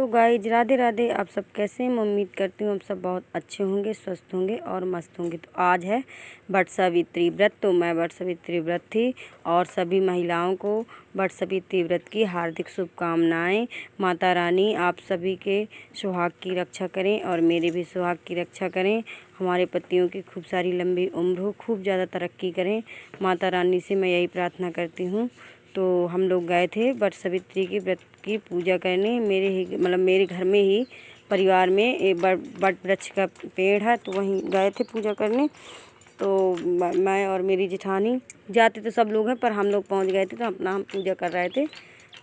Guys, Radhe Radhe. आप सब कैसे हैं? मैं उम्मीद करती हूँ आप सब बहुत अच्छे होंगे, स्वस्थ होंगे और मस्त होंगे। तो आज है वट सावित्री व्रत, तो मैं वट सावित्री व्रत थी और सभी महिलाओं को वट सावित्री व्रत की हार्दिक शुभकामनाएं। माता रानी आप सभी के सुहाग की रक्षा करें और मेरे भी सुहाग की रक्षा करें। हमारे पतियों की खूब सारी लंबी उम्र हो, खूब ज़्यादा तरक्की करें। माता रानी से मैं यही प्रार्थना करती हूँ। तो हम लोग गए थे वट सावित्री की व्रत की पूजा करने। मेरे घर में ही परिवार में एक वट वृक्ष का पेड़ है, तो वहीं गए थे पूजा करने। तो मैं और मेरी जेठानी, जाते तो सब लोग हैं पर हम लोग पहुंच गए थे, तो अपना हम पूजा कर रहे थे।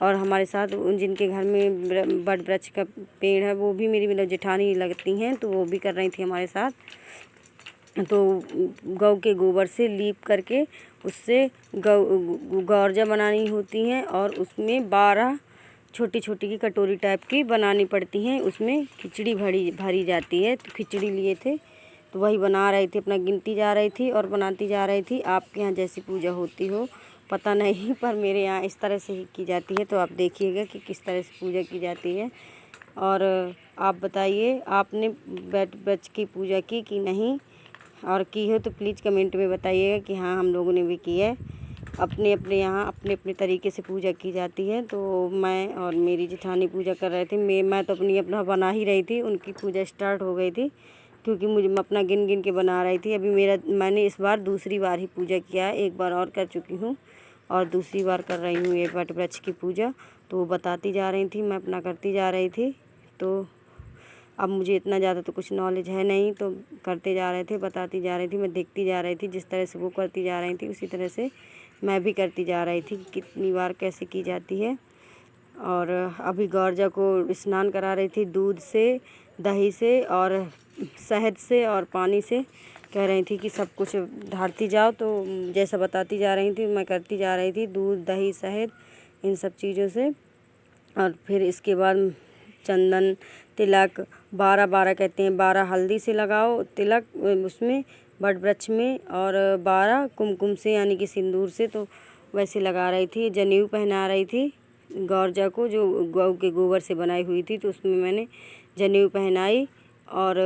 और हमारे साथ उन जिनके घर में वट वृक्ष का पेड़ है वो भी मेरी जेठानी लगती हैं, तो वो भी कर रही थी हमारे साथ। तो गौ के गोबर से लीप करके उससे गौरजा बनानी होती हैं और उसमें 12 छोटी छोटी की कटोरी टाइप की बनानी पड़ती हैं। उसमें खिचड़ी भरी जाती है। तो खिचड़ी लिए थे तो वही बना रही थी, अपना गिनती जा रही थी और बनाती जा रही थी। आपके यहाँ जैसी पूजा होती हो पता नहीं, पर मेरे यहाँ इस तरह से ही की जाती है। तो आप देखिएगा कि किस तरह से पूजा की जाती है। और आप बताइए, आपने वट वृक्ष की पूजा की कि नहीं, और की हो तो प्लीज़ कमेंट में बताइएगा कि हाँ हम लोगों ने भी की है। अपने अपने यहाँ अपने अपने तरीके से पूजा की जाती है। तो मैं और मेरी जेठानी पूजा कर रहे थे। मैं तो अपना बना ही रही थी, उनकी पूजा स्टार्ट हो गई थी क्योंकि मैं अपना गिन गिन के बना रही थी। अभी मैंने इस बार दूसरी बार ही पूजा किया है, एक बार और कर चुकी हूँ और दूसरी बार कर रही हूँ ये वट वृक्ष की पूजा। तो वो बताती जा रही थी, मैं अपना करती जा रही थी। तो अब मुझे इतना ज़्यादा तो कुछ नॉलेज है नहीं, तो करते जा रहे थे, बताती जा रही थी, मैं देखती जा रही थी। जिस तरह से वो करती जा रही थी उसी तरह से मैं भी करती जा रही थी कि कितनी बार कैसे की जाती है। और अभी गौरजा को स्नान करा रही थी दूध से, दही से और शहद से और पानी से। कह रही थी कि सब कुछ ढारती जाओ, तो जैसा बताती जा रही थी मैं करती जा रही थी, दूध दही शहद इन सब चीज़ों से। और फिर इसके बाद चंदन तिलक 12 कहते हैं, 12 हल्दी से लगाओ तिलक उसमें वट वृक्ष में, और 12 कुमकुम से यानी कि सिंदूर से। तो वैसे लगा रही थी। जनेऊ पहना रही थी गौरजा को, जो गौ के गोबर से बनाई हुई थी, तो उसमें मैंने जनेऊ पहनाई। और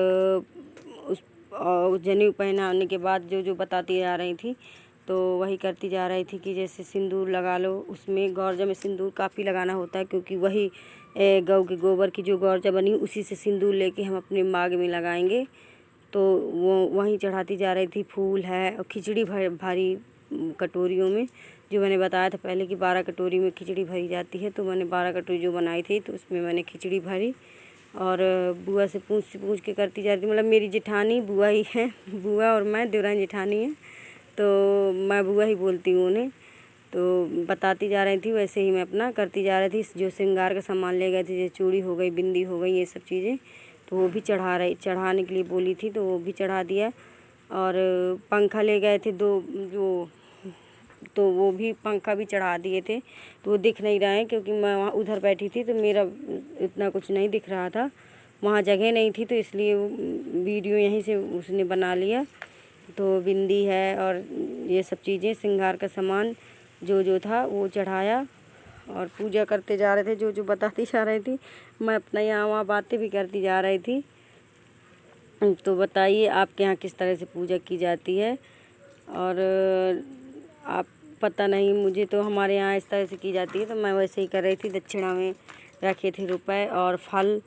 जनेऊ पहनाने के बाद जो जो बताती जा रही थी तो वही करती जा रही थी कि जैसे सिंदूर लगा लो। उसमें गौरजा में सिंदूर काफ़ी लगाना होता है क्योंकि वही गौ के गोबर की जो गौरजा बनी उसी से सिंदूर लेके हम अपने मांग में लगाएंगे। तो वो वहीं चढ़ाती जा रही थी। फूल है और खिचड़ी भारी कटोरियों में, जो मैंने बताया था पहले कि 12 कटोरी में खिचड़ी भरी जाती है। तो मैंने 12 कटोरी जो बनाई थी तो उसमें मैंने खिचड़ी भरी और बुआ से पूछ के करती जा रही थी। मतलब मेरी जेठानी बुआ ही है, बुआ और मैं देवरानी जेठानी है, तो मैं बुआ ही बोलती हूँ उन्हें। तो बताती जा रही थी, वैसे ही मैं अपना करती जा रही थी। जो श्रृंगार का सामान ले गए थे, जैसे चूड़ी हो गई, बिंदी हो गई, ये सब चीज़ें, तो वो भी चढ़ाने के लिए बोली थी, तो वो भी चढ़ा दिया। और पंखा ले गए थे 2 जो, तो वो भी पंखा भी चढ़ा दिए थे। तो वो दिख नहीं रहा है क्योंकि मैं वहाँ उधर बैठी थी, तो मेरा इतना कुछ नहीं दिख रहा था, वहाँ जगह नहीं थी, तो इसलिए वीडियो यहीं से उसने बना लिया। तो बिंदी है और ये सब चीज़ें, श्रृंगार का सामान जो जो था वो चढ़ाया और पूजा करते जा रहे थे। जो जो बताती जा रही थी मैं अपना यहाँ वहाँ बातें भी करती जा रही थी। तो बताइए आपके यहाँ किस तरह से पूजा की जाती है। और आप पता नहीं, मुझे तो हमारे यहाँ इस तरह से की जाती है, तो मैं वैसे ही कर रही थी। दक्षिणा में रखे थे रुपए और फल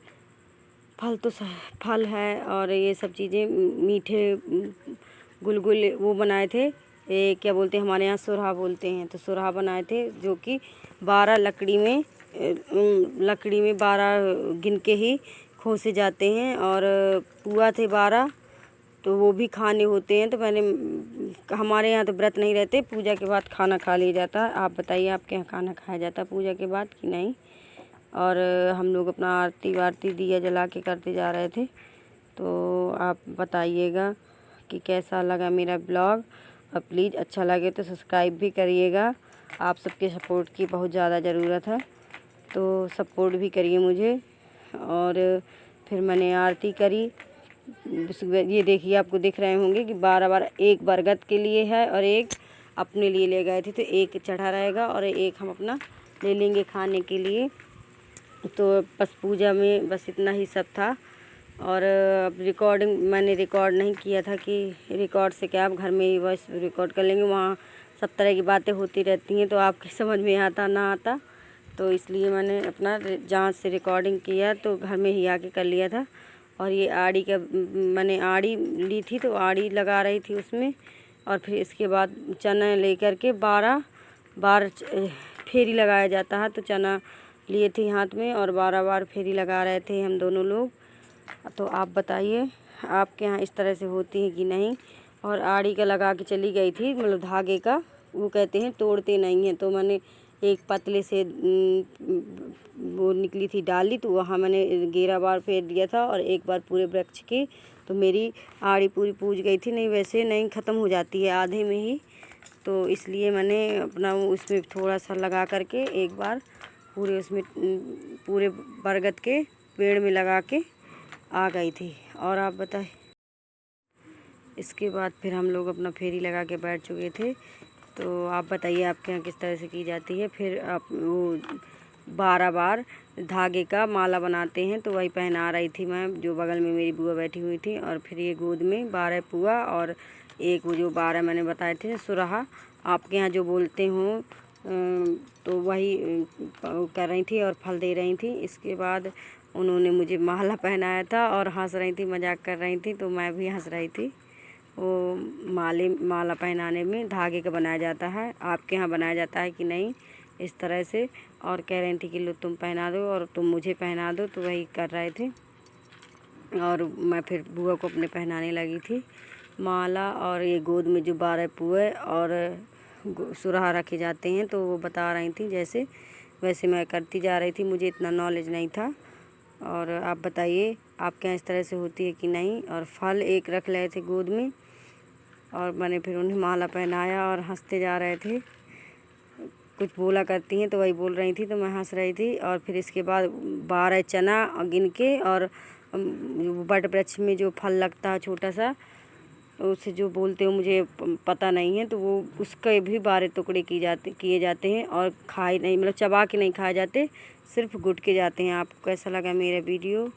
तो फल है और ये सब चीज़ें, मीठे गुलगुले वो बनाए थे। क्या बोलते हैं हमारे यहाँ सुरहा बोलते हैं, तो सुरहा बनाए थे जो कि 12 लकड़ी में 12 गिन के ही खोसे जाते हैं। और पुआ थे 12, तो वो भी खाने होते हैं। तो हमारे यहाँ तो व्रत नहीं रहते, पूजा के बाद खाना खा लिया जाता है। आप बताइए आपके यहाँ खाना खाया जाता है पूजा के बाद कि नहीं। और हम लोग अपना आरती वारती दिया जला के करते जा रहे थे। तो आप बताइएगा कि कैसा लगा मेरा ब्लॉग, और प्लीज़ अच्छा लगे तो सब्सक्राइब भी करिएगा। आप सबके सपोर्ट की बहुत ज़्यादा ज़रूरत है, तो सपोर्ट भी करिए मुझे। और फिर मैंने आरती करी। ये देखिए, आपको दिख रहे होंगे कि 12 एक बरगद के लिए है और एक अपने लिए ले गए थे, तो एक चढ़ा रहेगा और एक हम अपना ले लेंगे खाने के लिए। तो बस पूजा में बस इतना ही सब था। और अब रिकॉर्डिंग मैंने रिकॉर्ड नहीं किया था कि रिकॉर्ड से क्या, आप घर में ही वॉइस रिकॉर्ड कर लेंगे, वहाँ सब तरह की बातें होती रहती हैं तो आपकी समझ में आता ना आता, तो इसलिए मैंने अपना जहाँ से रिकॉर्डिंग किया तो घर में ही आके कर लिया था। और ये आड़ी का मैंने आड़ी ली थी तो आड़ी लगा रही थी उसमें, और फिर इसके बाद चना लेकर के 12 बार फेरी लगाया जाता है, तो चना लिए थे हाथ में और 12 बार फेरी लगा रहे थे हम दोनों लोग। तो आप बताइए आपके यहाँ इस तरह से होती है कि नहीं। और आड़ी का लगा के चली गई थी, मतलब धागे का, वो कहते हैं तोड़ते नहीं हैं, तो मैंने एक पतले से वो निकली थी डाली, तो वहाँ मैंने 11 बार फेर दिया था और एक बार पूरे वृक्ष की, तो मेरी आड़ी पूरी पूज गई थी। नहीं वैसे नहीं ख़त्म हो जाती है आधे में ही, तो इसलिए मैंने अपना उसमें थोड़ा सा लगा करके एक बार पूरे उसमें पूरे बरगद के पेड़ में लगा के आ गई थी। और आप बताएं। इसके बाद फिर हम लोग अपना फेरी लगा के बैठ चुके थे। तो आप बताइए आपके यहाँ किस तरह से की जाती है। फिर आप वो 12 बार धागे का माला बनाते हैं, तो वही पहना रही थी मैं, जो बगल में मेरी बुआ बैठी हुई थी। और फिर ये गोद में 12 पुआ और एक वो जो 12 मैंने बताए थे सुराहा, आपके यहाँ जो बोलते हो, तो वही कर रही थी और फल दे रही थी। इसके बाद उन्होंने मुझे माला पहनाया था और हंस रही थी, मजाक कर रही थी, तो मैं भी हंस रही थी। वो माला पहनाने में धागे का बनाया जाता है, आपके यहाँ बनाया जाता है कि नहीं इस तरह से। और कह रही थी कि लो तुम पहना दो और तुम मुझे पहना दो, तो वही कर रहे थे। और मैं फिर बुआ को अपने पहनाने लगी थी माला। और ये गोद में जो 12 पुए और सुराहा रखे जाते हैं, तो वो बता रही थी जैसे वैसे मैं करती जा रही थी, मुझे इतना नॉलेज नहीं था। और आप बताइए आपके यहाँ इस तरह से होती है कि नहीं। और फल एक रख रहे थे गोद में, और मैंने फिर उन्हें माला पहनाया और हंसते जा रहे थे। कुछ बोला करती हैं तो वही बोल रही थी, तो मैं हंस रही थी। और फिर इसके बाद 12 चना गिन के, और बट वृक्ष में जो फल लगता है छोटा सा, उसे जो बोलते हो मुझे पता नहीं है, तो वो उसके भी 12 टुकड़े किए जाते हैं और खाए नहीं, मतलब चबा के नहीं खाए जाते, सिर्फ गुट के जाते हैं। आपको कैसा लगा मेरा वीडियो।